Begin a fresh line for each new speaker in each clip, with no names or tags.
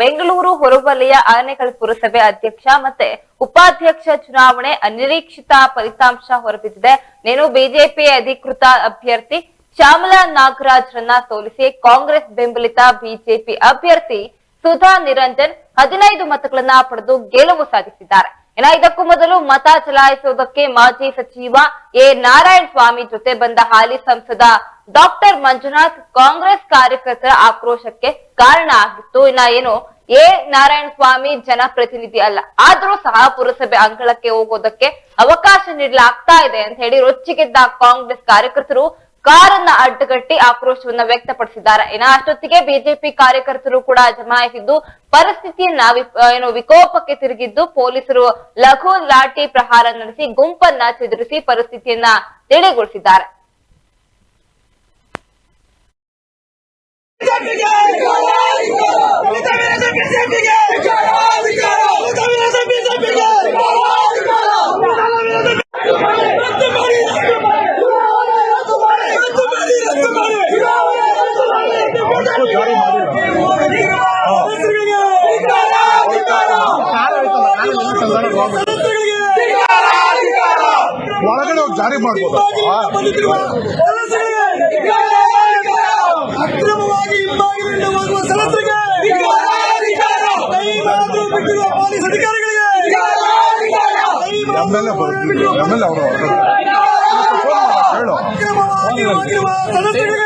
ಬೆಂಗಳೂರು ಹೊರವಲಯ ಆನೇಕಲ್ ಪುರಸಭೆ ಅಧ್ಯಕ್ಷ ಮತ್ತೆ ಉಪಾಧ್ಯಕ್ಷ ಚುನಾವಣೆ ಅನಿರೀಕ್ಷಿತ ಫಲಿತಾಂಶ ಹೊರಬಿದ್ದಿದೆ. ಬಿಜೆಪಿ ಅಧಿಕೃತ ಅಭ್ಯರ್ಥಿ ಶ್ಯಾಮಲಾ ನಾಗರಾಜ್ರನ್ನ ಸೋಲಿಸಿ ಕಾಂಗ್ರೆಸ್ ಬೆಂಬಲಿತ ಬಿಜೆಪಿ ಅಭ್ಯರ್ಥಿ ಸುಧಾ ನಿರಂಜನ್ 15 ಮತಗಳನ್ನ ಪಡೆದು ಗೆಲುವು ಸಾಧಿಸಿದ್ದಾರೆ. ಇದಕ್ಕೂ ಮೊದಲು ಮತ ಚಲಾಯಿಸುವುದಕ್ಕೆ ಮಾಜಿ ಸಚಿವ ಎ ನಾರಾಯಣ ಸ್ವಾಮಿ ಜೊತೆ ಬಂದ ಹಾಲಿ ಸಂಸದ ಡಾಕ್ಟರ್ ಮಂಜುನಾಥ್ ಕಾಂಗ್ರೆಸ್ ಕಾರ್ಯಕರ್ತರ ಆಕ್ರೋಶಕ್ಕೆ ಕಾರಣ ಆಗಿತ್ತು. ಎ ನಾರಾಯಣ ಸ್ವಾಮಿ ಜನಪ್ರತಿನಿಧಿ ಅಲ್ಲ, ಆದ್ರೂ ಸಹ ಪುರಸಭೆ ಅಂಗಳಕ್ಕೆ ಹೋಗೋದಕ್ಕೆ ಅವಕಾಶ ನೀಡಲಾಗ್ತಾ ಇದೆ ಅಂತ ಹೇಳಿ ರೊಚ್ಚಿಗೆದ್ದ ಕಾಂಗ್ರೆಸ್ ಕಾರ್ಯಕರ್ತರು ಕಾರನ್ನ ಅಡ್ಡಗಟ್ಟಿ ಆಕ್ರೋಶವನ್ನ ವ್ಯಕ್ತಪಡಿಸಿದ್ದಾರೆ. ಅಷ್ಟೊತ್ತಿಗೆ ಬಿಜೆಪಿ ಕಾರ್ಯಕರ್ತರು ಕೂಡ ಜಮಾಯಿಸಿದ್ದು ಪರಿಸ್ಥಿತಿಯನ್ನ ವಿಕೋಪಕ್ಕೆ ತಿರುಗಿದ್ದು ಪೊಲೀಸರು ಲಘು ಲಾಠಿ ಪ್ರಹಾರ ನಡೆಸಿ ಗುಂಪನ್ನ ಚದುರಿಸಿ ಪರಿಸ್ಥಿತಿಯನ್ನ ತಿಳಿಗೊಳಿಸಿದ್ದಾರೆ.
ಒಳಗಡೆ ಜಾರಿ ಮಾಡಬಹುದು. ಅಕ್ರಮವಾಗಿ ಹಿಂಬಾಗಿಲಿಂದ ಹೋಗುವ ಸಲಕರಿಗೆ ಪೊಲೀಸ್ ಅಧಿಕಾರಿಗಳಿಗೆ ಅಕ್ರಮವಾಗಿ ಹೋಗಿರುವ ಸದಸ್ಯರಿಗೆ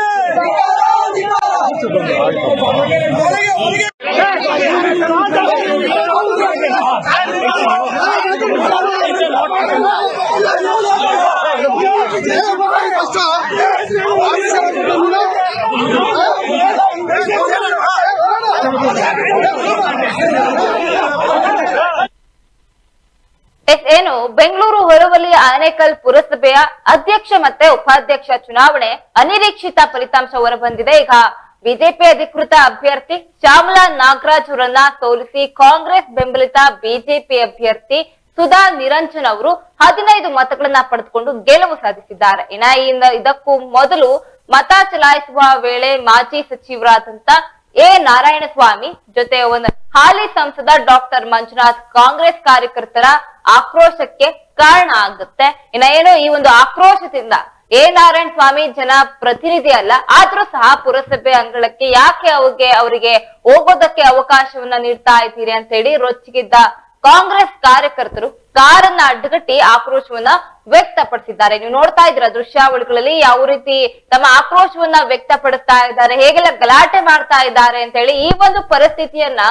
ಬೆಂಗಳೂರು ಹೊರವಲಯ ಆನೇಕಲ್ ಪುರಸಭೆಯ ಅಧ್ಯಕ್ಷ ಮತ್ತೆ ಉಪಾಧ್ಯಕ್ಷ ಚುನಾವಣೆ ಅನಿರೀಕ್ಷಿತ ಫಲಿತಾಂಶ ಹೊರಬಂದಿದೆ. ಈಗ ಬಿಜೆಪಿ ಅಧಿಕೃತ ಅಭ್ಯರ್ಥಿ ಶ್ಯಾಮಲಾ ನಾಗರಾಜ್ ಅವರನ್ನ ಸೋಲಿಸಿ ಕಾಂಗ್ರೆಸ್ ಬೆಂಬಲಿತ ಬಿಜೆಪಿ ಅಭ್ಯರ್ಥಿ ಸುಧಾ ನಿರಂಜನ್ ಅವರು 15 ಮತಗಳನ್ನ ಪಡೆದುಕೊಂಡು ಗೆಲುವು ಸಾಧಿಸಿದ್ದಾರೆ. ಇದಕ್ಕೂ ಮೊದಲು ಮತ ಚಲಾಯಿಸುವ ವೇಳೆ ಮಾಜಿ ಸಚಿವರಾದಂತ ಎ ನಾರಾಯಣ ಸ್ವಾಮಿ ಜೊತೆ ಒಂದು ಹಾಲಿ ಸಂಸದ ಡಾಕ್ಟರ್ ಮಂಜುನಾಥ್ ಕಾಂಗ್ರೆಸ್ ಕಾರ್ಯಕರ್ತರ ಆಕ್ರೋಶಕ್ಕೆ ಕಾರಣ ಆಗುತ್ತೆ. ಈ ಒಂದು ಆಕ್ರೋಶದಿಂದ ಎ ನಾರಾಯಣ ಸ್ವಾಮಿ ಜನ ಪ್ರತಿನಿಧಿ ಅಲ್ಲ, ಆದ್ರೂ ಸಹ ಪುರಸಭೆ ಅಂಗಳಕ್ಕೆ ಯಾಕೆ ಅವರಿಗೆ ಹೋಗೋದಕ್ಕೆ ಅವಕಾಶವನ್ನ ನೀಡ್ತಾ ಇದ್ದೀರಿ ಅಂತ ಹೇಳಿ ರೊಚ್ಚಿಗಿದ್ದ ಕಾಂಗ್ರೆಸ್ ಕಾರ್ಯಕರ್ತರು ಕಾರನ್ನ ಅಡ್ಡಗಟ್ಟಿ ಆಕ್ರೋಶವನ್ನ ವ್ಯಕ್ತಪಡಿಸಿದ್ದಾರೆ. ನೀವು ನೋಡ್ತಾ ಇದ್ದೀರಾ ದೃಶ್ಯಾವಳಿಗಳಲ್ಲಿ ಯಾವ ರೀತಿ ತಮ್ಮ ಆಕ್ರೋಶವನ್ನ ವ್ಯಕ್ತಪಡಿಸ್ತಾ ಇದ್ದಾರೆ, ಹೇಗೆಲ್ಲ ಗಲಾಟೆ ಮಾಡ್ತಾ ಇದ್ದಾರೆ ಅಂತ ಹೇಳಿ. ಈ ಒಂದು ಪರಿಸ್ಥಿತಿಯನ್ನ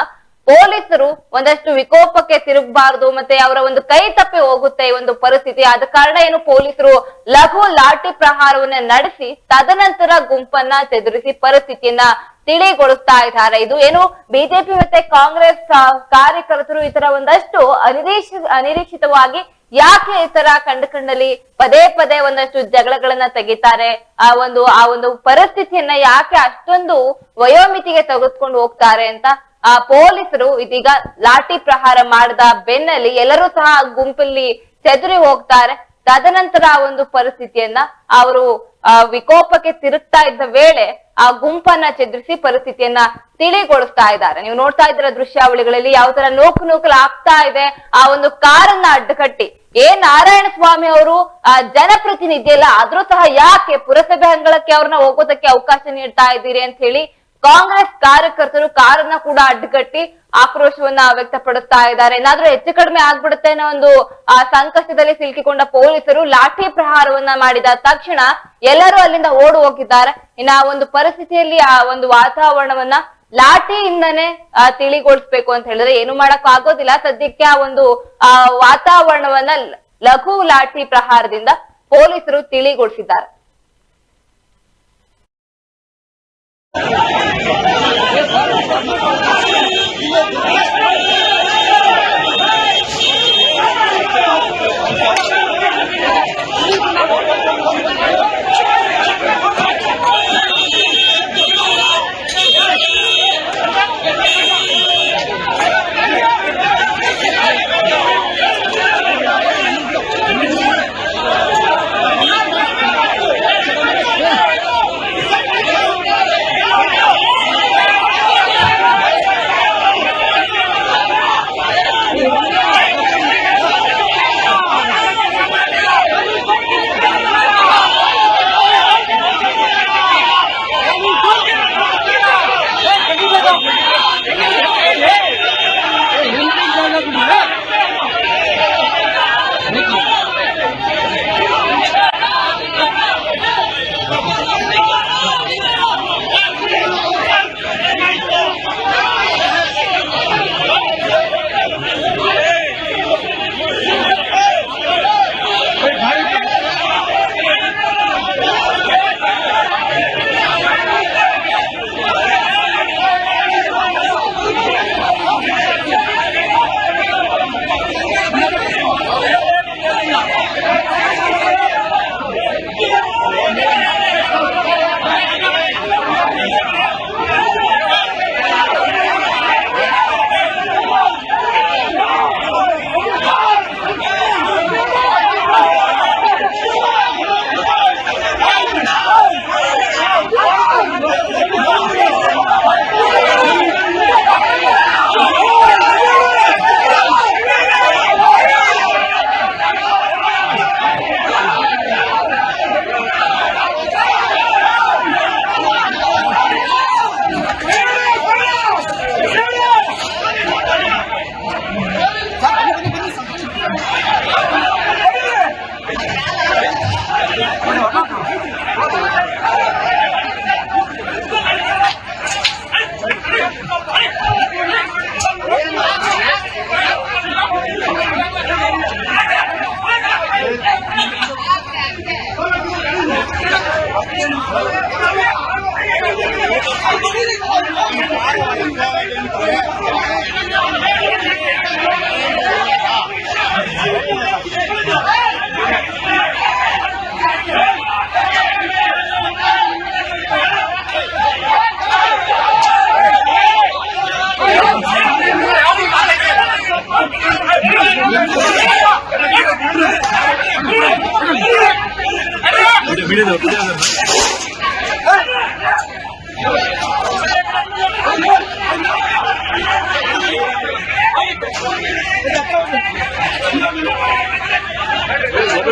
ಪೊಲೀಸರು ಒಂದಷ್ಟು ವಿಕೋಪಕ್ಕೆ ತಿರುಗಬಾರದು, ಮತ್ತೆ ಅವರ ಒಂದು ಕೈ ತಪ್ಪಿ ಹೋಗುತ್ತೆ ಈ ಒಂದು ಪರಿಸ್ಥಿತಿ. ಆದ ಕಾರಣ ಪೊಲೀಸರು ಲಘು ಲಾಠಿ ಪ್ರಹಾರವನ್ನ ನಡೆಸಿ ತದನಂತರ ಗುಂಪನ್ನ ಚದುರಿಸಿ ಪರಿಸ್ಥಿತಿಯನ್ನ ತಿಳಿಗೊಳಿಸ್ತಾ ಇದ್ದಾರೆ. ಇದು ಬಿಜೆಪಿ ಮತ್ತೆ ಕಾಂಗ್ರೆಸ್ ಕಾರ್ಯಕರ್ತರು ಈ ತರ ಒಂದಷ್ಟು ಅನಿರೀಕ್ಷಿತವಾಗಿ ಯಾಕೆ ಈ ತರ ಕಂಡಲ್ಲಿ ಪದೇ ಪದೇ ಒಂದಷ್ಟು ಜಗಳಗಳನ್ನ ತೆಗಿತಾರೆ, ಆ ಒಂದು ಪರಿಸ್ಥಿತಿಯನ್ನ ಯಾಕೆ ಅಷ್ಟೊಂದು ವಯೋಮಿತಿಗೆ ತೆಗೆದುಕೊಂಡು ಹೋಗ್ತಾರೆ ಅಂತ ಪೊಲೀಸರು ಇದೀಗ ಲಾಠಿ ಪ್ರಹಾರ ಮಾಡಿದ ಬೆನ್ನಲ್ಲಿ ಎಲ್ಲರೂ ಸಹ ಗುಂಪಲ್ಲಿ ಚದುರಿ ಹೋಗ್ತಾರೆ. ತದನಂತರ ಆ ಒಂದು ಪರಿಸ್ಥಿತಿಯನ್ನ ಅವರು ವಿಕೋಪಕ್ಕೆ ತಿರುಗ್ತಾ ಇದ್ದ ವೇಳೆ ಆ ಗುಂಪನ್ನ ಚದುರಿಸಿ ಪರಿಸ್ಥಿತಿಯನ್ನ ತಿಳಿಗೊಳಿಸ್ತಾ ಇದ್ದಾರೆ. ನೀವು ನೋಡ್ತಾ ಇದ್ದೀರ ದೃಶ್ಯಾವಳಿಗಳಲ್ಲಿ ಯಾವ ತರ ನೂಕುಲ ಆಗ್ತಾ ಇದೆ. ಆ ಒಂದು ಕಾರನ್ನ ಅಡ್ಡಕಟ್ಟಿ ಎ ನಾರಾಯಣ ಸ್ವಾಮಿ ಅವರು ಜನಪ್ರತಿನಿಧಿ ಅಲ್ಲ, ಆದ್ರೂ ಸಹ ಯಾಕೆ ಪುರಸಭೆ ಅಂಗಳಕ್ಕೆ ಅವ್ರನ್ನ ಹೋಗೋದಕ್ಕೆ ಅವಕಾಶ ನೀಡ್ತಾ ಇದ್ದೀರಿ ಅಂತ ಹೇಳಿ ಕಾಂಗ್ರೆಸ್ ಕಾರ್ಯಕರ್ತರು ಕಾರನ್ನ ಕೂಡ ಅಡ್ಡಗಟ್ಟಿ ಆಕ್ರೋಶವನ್ನ ವ್ಯಕ್ತಪಡಿಸ್ತಾ ಇದ್ದಾರೆ. ಏನಾದ್ರೂ ಹೆಚ್ಚು ಕಡಿಮೆ ಆಗ್ಬಿಡುತ್ತೆ ಅನ್ನೋ ಒಂದು ಸಂಕಷ್ಟದಲ್ಲಿ ಸಿಲುಕಿಕೊಂಡ ಪೊಲೀಸರು ಲಾಠಿ ಪ್ರಹಾರವನ್ನ ಮಾಡಿದ ತಕ್ಷಣ ಎಲ್ಲರೂ ಅಲ್ಲಿಂದ ಓಡಿ ಹೋಗಿದ್ದಾರೆ. ಆ ಒಂದು ಪರಿಸ್ಥಿತಿಯಲ್ಲಿ ಆ ಒಂದು ವಾತಾವರಣವನ್ನ ಲಾಠಿಯಿಂದನೇ ತಿಳಿಗೊಳಿಸ್ಬೇಕು ಅಂತ ಹೇಳಿದ್ರೆ ಏನು ಮಾಡಕ್ ಆಗೋದಿಲ್ಲ. ಸದ್ಯಕ್ಕೆ ಆ ಒಂದು ವಾತಾವರಣವನ್ನ ಲಘು ಲಾಠಿ ಪ್ರಹಾರದಿಂದ ಪೊಲೀಸರು ತಿಳಿಗೊಳಿಸಿದ್ದಾರೆ.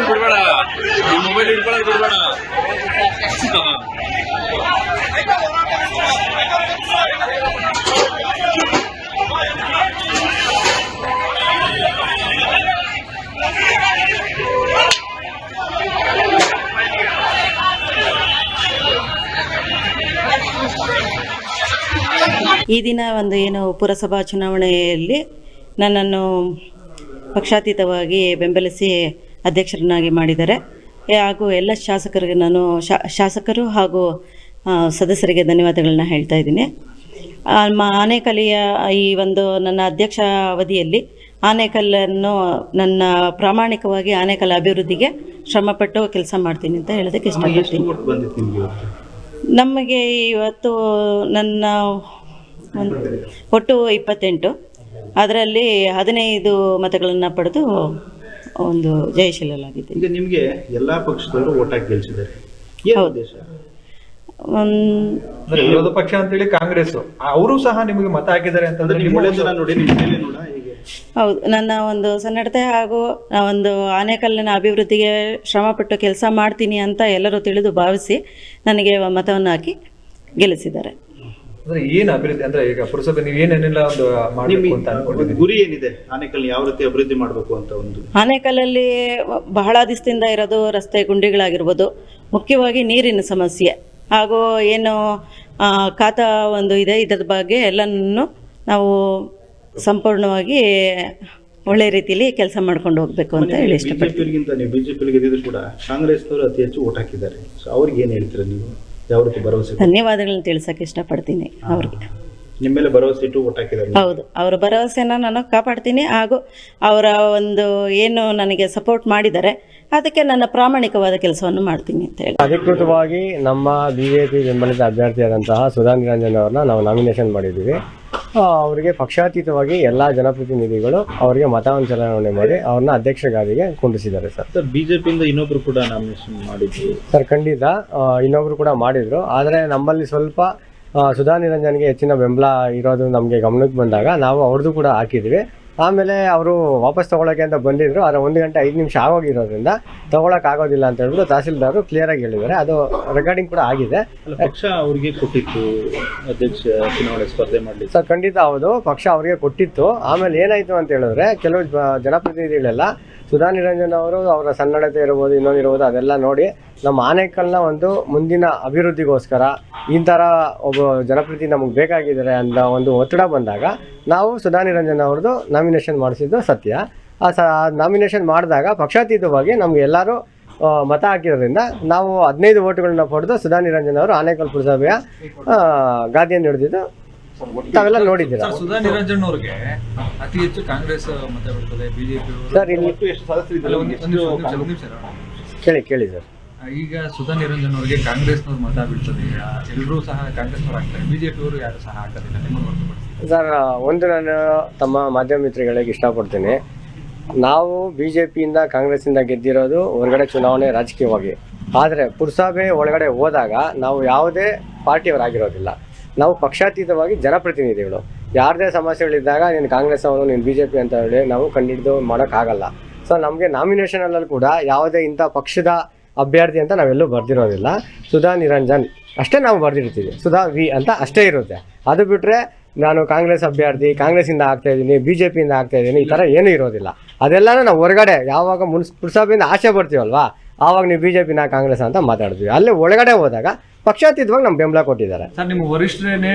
ಬಿಡಬೇಡ, ಈ ಮೊಬೈಲ್ ಇಟ್ಕೊಳ್ಳೋದು ಬಿಡಬೇಡ.
ಈ ದಿನ ಒಂದು ಏನು ಪುರಸಭಾ ಚುನಾವಣೆಯಲ್ಲಿ ನನ್ನನ್ನು ಪಕ್ಷಾತೀತವಾಗಿ ಬೆಂಬಲಿಸಿ ಅಧ್ಯಕ್ಷರನ್ನಾಗಿ ಮಾಡಿದ್ದಾರೆ. ಹಾಗೂ ಎಲ್ಲ ಶಾಸಕರಿಗೆ ನಾನು ಶಾಸಕರು ಹಾಗೂ ಸದಸ್ಯರಿಗೆ ಧನ್ಯವಾದಗಳನ್ನ ಹೇಳ್ತಾ ಇದ್ದೀನಿ. ಆನೇಕಲ್ಲಿಯ ಈ ಒಂದು ನನ್ನ ಅಧ್ಯಕ್ಷ ಅವಧಿಯಲ್ಲಿ ಆನೇಕಲ್ಲನ್ನು ನನ್ನ ಪ್ರಾಮಾಣಿಕವಾಗಿ ಆನೇಕಲ್ ಅಭಿವೃದ್ಧಿಗೆ ಶ್ರಮಪಟ್ಟು ಕೆಲಸ ಮಾಡ್ತೀನಿ ಅಂತ ಹೇಳೋದಕ್ಕೆ ಇಷ್ಟಪಡ್ತೀನಿ. ನಮಗೆ ಇವತ್ತು ನನ್ನ ಒಟ್ಟು 28, ಅದರಲ್ಲಿ 15 ಮತಗಳನ್ನು ಪಡೆದು ಒಂದು ಜಯಶೀಲರಾಗಿದ್ದೀನಿ.
ಈಗ ನಿಮಗೆ ಎಲ್ಲಾ ಪಕ್ಷದವರು ಓಟ್ ಹಾಕಿ ಗೆಲ್ಸಿದ್ದಾರೆ.
ಹೌದು.
ವಿರೋಧ ಪಕ್ಷ ಅಂತೇಳಿ ಕಾಂಗ್ರೆಸ್ ಅವರು ಸಹ ನಿಮಗೆ ಮತ ಹಾಕಿದ್ದಾರೆ ಅಂತಂದ್ರೆ
ಹೌದು. ನನ್ನ ಒಂದು ಸನ್ನಡತೆ ಹಾಗೂ ಒಂದು ಆನೇಕಲ್ಲಿನ ಅಭಿವೃದ್ಧಿಗೆ ಶ್ರಮಪಟ್ಟು ಕೆಲಸ ಮಾಡ್ತೀನಿ ಅಂತ ಎಲ್ಲರೂ ತಿಳಿದು ಭಾವಿಸಿ ನನಗೆ ಮತವನ್ನು ಹಾಕಿ ಗೆಲ್ಲಿಸಿದ್ದಾರೆ.
ಅಂದ್ರೆ ಏನು ಅಭಿವೃದ್ಧಿ ಅಂದ್ರೆ ಈಗ ಪುರಸಭೆ ನೀವು ಏನೇನೆಲ್ಲ ಒಂದು ಮಾಡಬೇಕು ಅಂತ ಅನ್ಕೊಂಡಿದ್ದೀರಿ?
ಗುರಿ ಏನಿದೆ? ಆನೇಕಲ್ ಯಾವ ರೀತಿ ಅಭಿವೃದ್ಧಿ ಮಾಡಬೇಕು ಅಂತ ಒಂದು
ಆನೇಕಲ್ಲಲ್ಲಿ ಬಹಳ ದಿವಸದಿಂದ ಇರೋದು ರಸ್ತೆ ಗುಂಡಿಗಳಾಗಿರ್ಬೋದು, ಮುಖ್ಯವಾಗಿ ನೀರಿನ ಸಮಸ್ಯೆ ಹಾಗೂ ಏನು ಖಾತಾ ಒಂದು ಇದೆ, ಇದರ ಬಗ್ಗೆ ಎಲ್ಲನೂ ನಾವು ಸಂಪೂರ್ಣವಾಗಿ ಒಳ್ಳೆ ರೀತಿಯಲ್ಲಿ ಕೆಲಸ ಮಾಡ್ಕೊಂಡು ಹೋಗ್ಬೇಕು ಅಂತ ಹೇಳಿ ಇಷ್ಟಪಡ್ತೀನಿ.
ನೀವು ಬಿಜೆಪಿ ಗೆದ್ದಿದ್ರು ಕೂಡ ಕಾಂಗ್ರೆಸ್ನವರು ಅತಿ ಹೆಚ್ಚು ಓಟ್ ಹಾಕಿದ್ದಾರೆ. ಸೊ ಅವ್ರಿಗೆ ಏನು ಹೇಳ್ತೀರಾ ನೀವು? ಯಾವ ರೀತಿ ಭರವಸೆ?
ಧನ್ಯವಾದಗಳನ್ನ ತಿಳಿಸಕ್ಕೆ ಇಷ್ಟಪಡ್ತೀನಿ ಅವ್ರಿಗೆ.
ನಿಮ್ಮ ಮೇಲೆ ಭರವಸೆ ಇಟ್ಟು ಓಟ್ ಹಾಕಿದ್ದಾರೆ.
ಹೌದು, ಅವರ ಭರವಸೆನ ನಾನು ಕಾಪಾಡ್ತೀನಿ ಹಾಗೂ ಅವರ ಒಂದು ಏನು ನನಗೆ ಸಪೋರ್ಟ್ ಮಾಡಿದ್ದಾರೆ ಅದಕ್ಕೆ ನನ್ನ ಪ್ರಾಮಾಣಿಕವಾದ ಕೆಲಸವನ್ನು ಮಾಡ್ತೀನಿ ಅಂತ ಹೇಳಿ.
ಅಧಿಕೃತವಾಗಿ ನಮ್ಮ ಬಿಜೆಪಿ ಬೆಂಬಲಿತ ಅಭ್ಯರ್ಥಿಯಾದಂತಹ ಸುಧಾ ನಿರಂಜನ್ ಅವ್ರನ್ನ ನಾವು ನಾಮಿನೇಷನ್ ಮಾಡಿದ್ದೀವಿ. ಅವರಿಗೆ ಪಕ್ಷಾತೀತವಾಗಿ ಎಲ್ಲ ಜನಪ್ರತಿನಿಧಿಗಳು ಅವರಿಗೆ ಮತವನ್ನು ಚಲಾವಣೆ ಮಾಡಿ ಅವ್ರನ್ನ ಅಧ್ಯಕ್ಷ ಗಾದಿಗೆ ಕುಂಡಿಸಿದ್ದಾರೆ.
ಸರ್, ಬಿಜೆಪಿಯಿಂದ ಇನ್ನೊಬ್ರು ಕೂಡ ನಾಮಿನೇಷನ್ ಮಾಡಿದ್ರು
ಸರ್. ಖಂಡಿತ ಇನ್ನೊಬ್ರು ಕೂಡ ಮಾಡಿದ್ರು. ಆದರೆ ನಮ್ಮಲ್ಲಿ ಸ್ವಲ್ಪ ಸುಧಾ ನಿರಂಜನ್ಗೆ ಹೆಚ್ಚಿನ ಬೆಂಬಲ ಇರೋದು ನಮಗೆ ಗಮನಕ್ಕೆ ಬಂದಾಗ ನಾವು ಅವ್ರದ್ದು ಕೂಡ ಹಾಕಿದ್ವಿ. ಆಮೇಲೆ ಅವರು ವಾಪಸ್ ತೊಗೊಳಕ್ಕೆ ಅಂತ ಬಂದಿದ್ರು. ಆದರೆ 1 ಗಂಟೆ 5 ನಿಮಿಷ ಆಗೋಗಿರೋದ್ರಿಂದ ತೊಗೊಳಕ್ಕೆ ಆಗೋದಿಲ್ಲ ಅಂತ ಹೇಳ್ಬಿಟ್ಟು ತಹಸೀಲ್ದಾರರು ಕ್ಲಿಯರಾಗಿ ಹೇಳಿದ್ದಾರೆ. ಅದು ರೆಕಾರ್ಡಿಂಗ್ ಕೂಡ ಆಗಿದೆ.
ಪಕ್ಷ ಅವರಿಗೆ ಕೊಟ್ಟಿತ್ತು ಅಧ್ಯಕ್ಷ ಚುನಾವಣೆ ಸ್ಪರ್ಧೆ ಮಾಡಲಿಕ್ಕೆ.
ಸರ್, ಖಂಡಿತ ಹೌದು, ಪಕ್ಷ ಅವರಿಗೆ ಕೊಟ್ಟಿತ್ತು. ಆಮೇಲೆ ಏನಾಯಿತು ಅಂತ ಹೇಳಿದ್ರೆ ಕೆಲವು ಜನಪ್ರತಿನಿಧಿಗಳೆಲ್ಲ ಸುಧಾ ನಿರಂಜನ್ ಅವರು ಅವರ ಸನ್ನಡತೆ ಇರ್ಬೋದು, ಇನ್ನೊಂದಿರ್ಬೋದು, ಅದೆಲ್ಲ ನೋಡಿ ನಮ್ಮ ಆನೇಕಲ್ನ ಒಂದು ಮುಂದಿನ ಅಭಿವೃದ್ಧಿಗೋಸ್ಕರ ಈ ಥರ ಒಬ್ಬ ಜನಪ್ರತಿನಿಧಿ ನಮಗೆ ಬೇಕಾಗಿದ್ದಾರೆ ಅಂತ ಒಂದು ಒತ್ತಡ ಬಂದಾಗ ನಾವು ಸುಧಾ ನಿರಂಜನ್ ಅವ್ರದ್ದು ನಾಮಿನೇಷನ್ ಮಾಡಿಸಿದ್ದು ಸತ್ಯ. ಆ ನಾಮಿನೇಷನ್ ಮಾಡಿದಾಗ ಪಕ್ಷಾತೀತವಾಗಿ ನಮ್ಗೆ ಎಲ್ಲರೂ ಮತ ಹಾಕಿರೋದ್ರಿಂದ ನಾವು 15 ವೋಟುಗಳನ್ನ ಪಡೆದು ಸುಧಾ ನಿರಂಜನ್ ಅವರು ಆನೇಕಲ್ ಪುರಸಭೆಯ ಗಾದಿಯನ್ನು ಹಿಡಿದಿದ್ದು ತಾವೆಲ್ಲ ನೋಡಿದ್ದೀರಾ.
ಸುಧಾ ನಿರಂಜನ್ ಅವ್ರಿಗೆ ಅತಿ ಹೆಚ್ಚು ಕಾಂಗ್ರೆಸ್ ಮತ ಬರ್ತದೆ, ಬಿಜೆಪಿ
ಸರ್ ಇಲ್ಲಿ ಕೇಳಿ ಸರ್.
ಈಗ ಸುಧಾ ನಿರಂಜನ್ ಅವರಿಗೆ ಕಾಂಗ್ರೆಸ್ನವ್ರು ಮತ ಬೀಳ್ತದೆ, ಎಲ್ಲರೂ ಸಹ ಕಾಂಗ್ರೆಸ್ನವ್ರು ಆಗ್ತಾರೆ, ಬಿಜೆಪಿ ಅವರು ಯಾರು ಸಹ ಹಾಕೋದಿಲ್ಲ. ನಿಮ್ಮನ್ನು ಹೊರತುಪಡಿಸಿ
ಸರ್, ಒಂದು ನಾನು ತಮ್ಮ ಮಾಧ್ಯಮ ಮಿತ್ರಗಳಿಗೆ ಇಷ್ಟಪಡ್ತೀನಿ. ನಾವು ಬಿಜೆಪಿಯಿಂದ ಕಾಂಗ್ರೆಸ್ಸಿಂದ ಗೆದ್ದಿರೋದು ಹೊರಗಡೆ ಚುನಾವಣೆ ರಾಜಕೀಯವಾಗಿ. ಆದರೆ ಪುರಸಭೆ ಒಳಗಡೆ ಹೋದಾಗ ನಾವು ಯಾವುದೇ ಪಾರ್ಟಿಯವರಾಗಿರೋದಿಲ್ಲ. ನಾವು ಪಕ್ಷಾತೀತವಾಗಿ ಜನಪ್ರತಿನಿಧಿಗಳು. ಯಾರದೇ ಸಮಸ್ಯೆಗಳಿದ್ದಾಗ ನೀನು ಕಾಂಗ್ರೆಸ್ ಅವನು, ನೀನು ಬಿಜೆಪಿ ಅಂತ ಹೇಳಿ ನಾವು ಕಂಡಿಡಿದು ಮಾಡೋಕ್ಕಾಗಲ್ಲ. ಸೊ ನಮಗೆ ನಾಮಿನೇಷನಲ್ಲಿ ಕೂಡ ಯಾವುದೇ ಇಂಥ ಪಕ್ಷದ ಅಭ್ಯರ್ಥಿ ಅಂತ ನಾವೆಲ್ಲೂ ಬರ್ದಿರೋದಿಲ್ಲ. ಸುಧಾ ನಿರಂಜನ್ ಅಷ್ಟೇ ನಾವು ಬರ್ದಿರ್ತೀವಿ. ಸುಧಾ ವಿ ಅಂತ ಅಷ್ಟೇ ಇರುತ್ತೆ. ಅದು ಬಿಟ್ಟರೆ ನಾನು ಕಾಂಗ್ರೆಸ್ ಅಭ್ಯರ್ಥಿ, ಕಾಂಗ್ರೆಸ್ಸಿಂದ ಆಗ್ತಾಯಿದ್ದೀನಿ, ಬಿಜೆಪಿಯಿಂದ ಆಗ್ತಾಯಿದ್ದೀನಿ, ಈ ಥರ ಏನೂ ಇರೋದಿಲ್ಲ. ಅದೆಲ್ಲನೂ ನಾವು ಹೊರಗಡೆ ಯಾವಾಗ ಪುರಸಭೆಯಿಂದ ಆಸೆ ಬರ್ತೀವಲ್ವಾ, ಆವಾಗ ನೀವು ಬಿಜೆಪಿನ ಕಾಂಗ್ರೆಸ್ ಅಂತ ಮಾತಾಡ್ತೀವಿ. ಅಲ್ಲೇ ಒಳಗಡೆ ಹೋದಾಗ ಪಕ್ಷಾತೀತವಾಗಿ ನಮ್ಗೆ ಬೆಂಬಲ ಕೊಟ್ಟಿದ್ದಾರೆ.
ಸರ್, ನಿಮ್ಮ ವರಿಷ್ಠರೇನೆ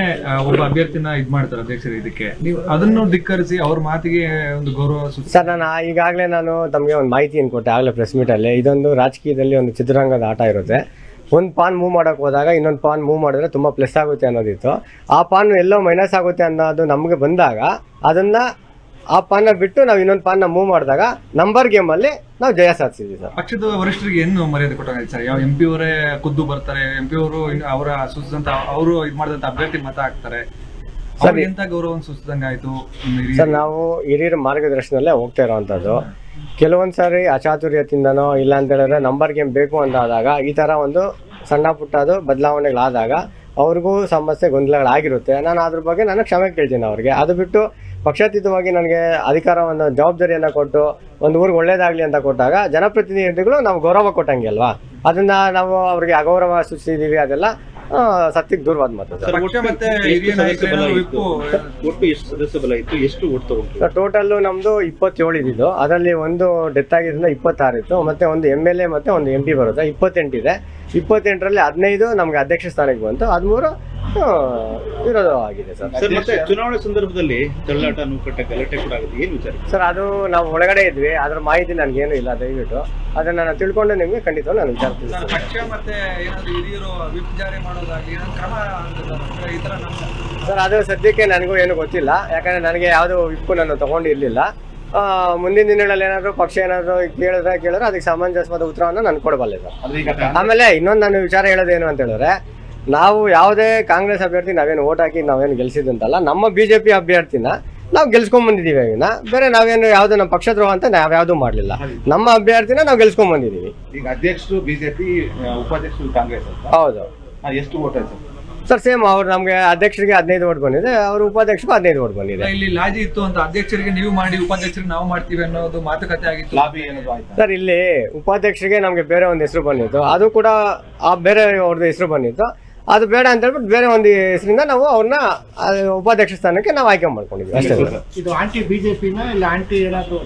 ಒಬ್ಬ ಅಭ್ಯರ್ಥಿನ ಇದು ಮಾಡ್ತಾರೆ ಅಧ್ಯಕ್ಷರು, ಇದಕ್ಕೆ ನೀವು ಅದನ್ನು ಧಿಕ್ಕರಿಸಿ ಅವ್ರ ಮಾತಿಗೆ ಒಂದು ಗೌರವ.
ಸರ್, ನಾನು ಈಗಾಗಲೇ ತಮಗೆ ಒಂದು ಮಾಹಿತಿಯನ್ನು ಕೊಟ್ಟೆ ಆಗಲೇ ಪ್ರೆಸ್ ಮೀಟಲ್ಲಿ. ಇದೊಂದು ರಾಜಕೀಯದಲ್ಲಿ ಒಂದು ಚದುರಂಗದ ಆಟ ಇರುತ್ತೆ. ಒಂದು ಪಾನ್ ಮೂವ್ ಮಾಡೋಕೆ ಹೋದಾಗ ಇನ್ನೊಂದು ಪಾನ್ ಮೂವ್ ಮಾಡಿದ್ರೆ ತುಂಬ ಪ್ಲಸ್ ಆಗುತ್ತೆ ಅನ್ನೋದಿತ್ತು. ಆ ಪಾನ್ ಎಲ್ಲೋ ಮೈನಸ್ ಆಗುತ್ತೆ ಅನ್ನೋದು ನಮಗೆ ಬಂದಾಗ ಅದನ್ನು ಆ ಪಾನ್ನ ಬಿಟ್ಟು ನಾವು ಇನ್ನೊಂದು ಪಾನ್ನ ಮೂವ್ ಮಾಡಿದಾಗ ನಂಬರ್ ಗೇಮಲ್ಲಿ ನಾವು ಜಯ ಸಾಧಿಸಿದ್ವಿ. ಸರ್,
ಪಕ್ಷದ ವರಿಷ್ಠರಿಗೆ ಏನು ಮರ್ಯಾದೆ ಕೊಟ್ಟಾಗ ಸರ್? ಯಾವ MP ಅವರೇ ಖುದ್ದು ಬರ್ತಾರೆ, MP ಅವರು ಅವರ ಸೂಚಿಸಿದಂತ ಅವರು ಇದು ಮಾಡಿದಂತ ಅಭ್ಯರ್ಥಿ ಮತ ಹಾಕ್ತಾರೆ. ಎಂತ ಗೌರವ ಸೂಚಿಸಿದಂಗೆ ಆಯ್ತು.
ಸರ್, ನಾವು ಹಿರಿಯರ ಮಾರ್ಗದರ್ಶನದಲ್ಲೇ ಹೋಗ್ತಾ ಇರೋವಂಥದ್ದು. ಕೆಲವೊಂದು ಸಾರಿ ಅಚಾತುರ್ಯದಿಂದನೋ ಇಲ್ಲ ಅಂತ ಹೇಳಿದ್ರೆ ನಂಬರ್ ಗೇಮ್ ಬೇಕು ಅಂತಾದಾಗ ಈ ಥರ ಒಂದು ಸಣ್ಣ ಪುಟ್ಟದು ಬದಲಾವಣೆಗಳಾದಾಗ ಅವ್ರಿಗೂ ಸಮಸ್ಯೆ ಗೊಂದಲಗಳಾಗಿರುತ್ತೆ. ನಾನು ಅದ್ರ ಬಗ್ಗೆ ನಾನು ಕ್ಷಮೆ ಕೇಳ್ತೀನಿ ಅವ್ರಿಗೆ. ಅದು ಬಿಟ್ಟು ಪಕ್ಷಾತೀತವಾಗಿ ನನಗೆ ಅಧಿಕಾರವನ್ನು ಜವಾಬ್ದಾರಿಯನ್ನು ಕೊಟ್ಟು ಒಂದು ಊರಿಗೆ ಒಳ್ಳೇದಾಗಲಿ ಅಂತ ಕೊಟ್ಟಾಗ ಜನಪ್ರತಿನಿಧಿಗಳು ನಾವು ಗೌರವ ಕೊಟ್ಟಂಗೆ ಅಲ್ವಾ, ಅದನ್ನು ನಾವು ಅವ್ರಿಗೆ ಅಗೌರವ ಸೂಚಿಸಿದ್ದೀವಿ, ಅದೆಲ್ಲ ಸತ್ಯಕ್ಕೆ ದೂರವಾದ ಮಾತು ಸರ್.
ಪಕ್ಷ ಮತ್ತೆ ಹಿರಿಯ ನಾಯಕರು ವಿಪ್ಪು
ಒಟ್ಟು ಎಷ್ಟು ಸದಸ್ಯ ಬಲ ಇತ್ತು, ಎಷ್ಟು ಓಟ್ ತಗೊಂಡ್ರು?
ಸರ್ ಟೋಟಲ್ಲು ನಮ್ಮದು 27 ಇದ್ದಿದ್ದು, ಅದರಲ್ಲಿ ಒಂದು ಡೆತ್ ಆಗಿದ್ದರಿಂದ 26 ಇತ್ತು, ಮತ್ತು ಒಂದು MLA ಮತ್ತು ಒಂದು MP ಬರುತ್ತೆ, 28 ಇದೆ. 28ರಲ್ಲಿ 15 ನಮಗೆ ಅಧ್ಯಕ್ಷ ಸ್ಥಾನಕ್ಕೆ ಬಂತು, 13 ವಿರೋಧ ಆಗಿದೆ ಸರ್.
ಸರ್ ಮತ್ತೆ ಚುನಾವಣೆ ಸಂದರ್ಭದಲ್ಲಿ ತಳ್ಳಾಟ ನೂಕಟ್ಟ ಗಲಾಟೆ ಕೂಡ ಆಗುತ್ತೆ, ಏನು ವಿಚಾರ?
ಸರ್ ಅದು ನಾವು ಒಳಗಡೆ ಇದ್ವಿ, ಅದ್ರ ಮಾಹಿತಿ ನನಗೇನು ಇಲ್ಲ, ದಯವಿಟ್ಟು ಅದನ್ನು ನಾನು ತಿಳ್ಕೊಂಡು ನಿಮಗೆ ಖಂಡಿತ ನಾನು ವಿಚಾರಿಸ್ತೀನಿ.
ಸರ್, ಪಕ್ಷ ಮತ್ತೆ ಏನಾದ್ರು ಹಿರಿಯರು ವಿಪ್ ಜಾರಿ ಮಾಡೋದಾಗ್ಲಿ ಏನಾದ್ರು ಕ್ರಮ ಆಗ್ತದೆ ಈ ತರ ನಮ್ಮ
ಸರ್ ಅದು ಸದ್ಯಕ್ಕೆ ನನಗೂ ಏನು ಗೊತ್ತಿಲ್ಲ, ಯಾಕಂದರೆ ನನಗೆ ಯಾವುದೋ ವಿಪ್ಪು ನಾನು ತೊಗೊಂಡಿರಲಿಲ್ಲ. ಮುಂದಿನ ದಿನಗಳಲ್ಲಿ ಏನಾದರೂ ಪಕ್ಷ ಏನಾದರೂ ಕೇಳಿದ್ರೆ ಅದಕ್ಕೆ ಸಮಂಜಸವಾದ ಉತ್ತರವನ್ನು ನಾನು ಕೊಡಬಲ್ಲೆ ಸರ್. ಆಮೇಲೆ ಇನ್ನೊಂದು ನಾನು ವಿಚಾರ ಹೇಳೋದೇನು ಅಂತ ಹೇಳಿದ್ರೆ, ನಾವು ಯಾವುದೇ ಕಾಂಗ್ರೆಸ್ ಅಭ್ಯರ್ಥಿ ನಾವೇನು ಓಟ್ ಹಾಕಿ ನಾವೇನು ಗೆಲ್ಸಿದಂತಲ್ಲ, ನಮ್ಮ BJP ಅಭ್ಯರ್ಥಿನ ನಾವು ಗೆಲ್ಸ್ಕೊಂಡ್ ಬಂದಿದ್ದೀವಿ. ಈಗ ಬೇರೆ ನಾವೇನು ಯಾವುದೋ ನಮ್ಮ ಪಕ್ಷದ್ರೋಹ ಅಂತ ನಾವು ಯಾವುದೂ ಮಾಡಲಿಲ್ಲ, ನಮ್ಮ ಅಭ್ಯರ್ಥಿನ ನಾವು ಗೆಲ್ಸ್ಕೊಂಡ್ ಬಂದಿದ್ದೀವಿ.
ಈಗ ಅಧ್ಯಕ್ಷರು ಬಿಜೆಪಿ, ಉಪಾಧ್ಯಕ್ಷರು ಕಾಂಗ್ರೆಸ್ ಅಂತ.
ಹೌದು
ಎಷ್ಟು ಓಟ್ ಆಯ್ತು
ಸರ್? ಸೇಮ್ ಅವ್ರು ನಮಗೆ ಅಧ್ಯಕ್ಷರಿಗೆ 15 ಓಟ್ ಬಂದಿದೆ, ಅವರು ಉಪಾಧ್ಯಕ್ಷರಿಗೂ 15 ಓಟ್ ಬಂದಿದೆ.
ಇಲ್ಲಿ ಲಾಜಿ ಇತ್ತು ಅಂತ ಅಧ್ಯಕ್ಷರಿಗೆ ನೀವು ಮಾಡಿ ಉಪಾಧ್ಯಕ್ಷರಿಗೆ ನಾವು ಮಾಡ್ತೀವಿ ಅನ್ನೋದು ಮಾತುಕತೆ ಆಗಿತ್ತು.
ಲಾಬಿ ಏನಾದ್ರು ಆಯ್ತಾ?
ಸರ್ ಇಲ್ಲಿ ಉಪಾಧ್ಯಕ್ಷರಿಗೆ ನಮಗೆ ಬೇರೆ ಒಂದು ಹೆಸರು ಬಂದಿತ್ತು, ಅದು ಕೂಡ ಆ ಬೇರೆ ಅವ್ರದ್ದು ಹೆಸರು ಬಂದಿತ್ತು, ಅದು ಬೇಡ ಅಂತ ಹೇಳ್ಬಿಟ್ಟು ಬೇರೆ ಒಂದು ಹೆಸರಿಂದ ನಾವು ಅವ್ರನ್ನ ಉಪಾಧ್ಯಕ್ಷ ಸ್ಥಾನಕ್ಕೆ ನಾವು ಆಯ್ಕೆ ಮಾಡ್ಕೊಂಡಿದ್ವಿ ಅಷ್ಟೇ ಸರ್.
ಇದು ಆಂಟಿ ಬಿಜೆಪಿನ ಇಲ್ಲ ಆಂಟಿ ಏನಾದ್ರು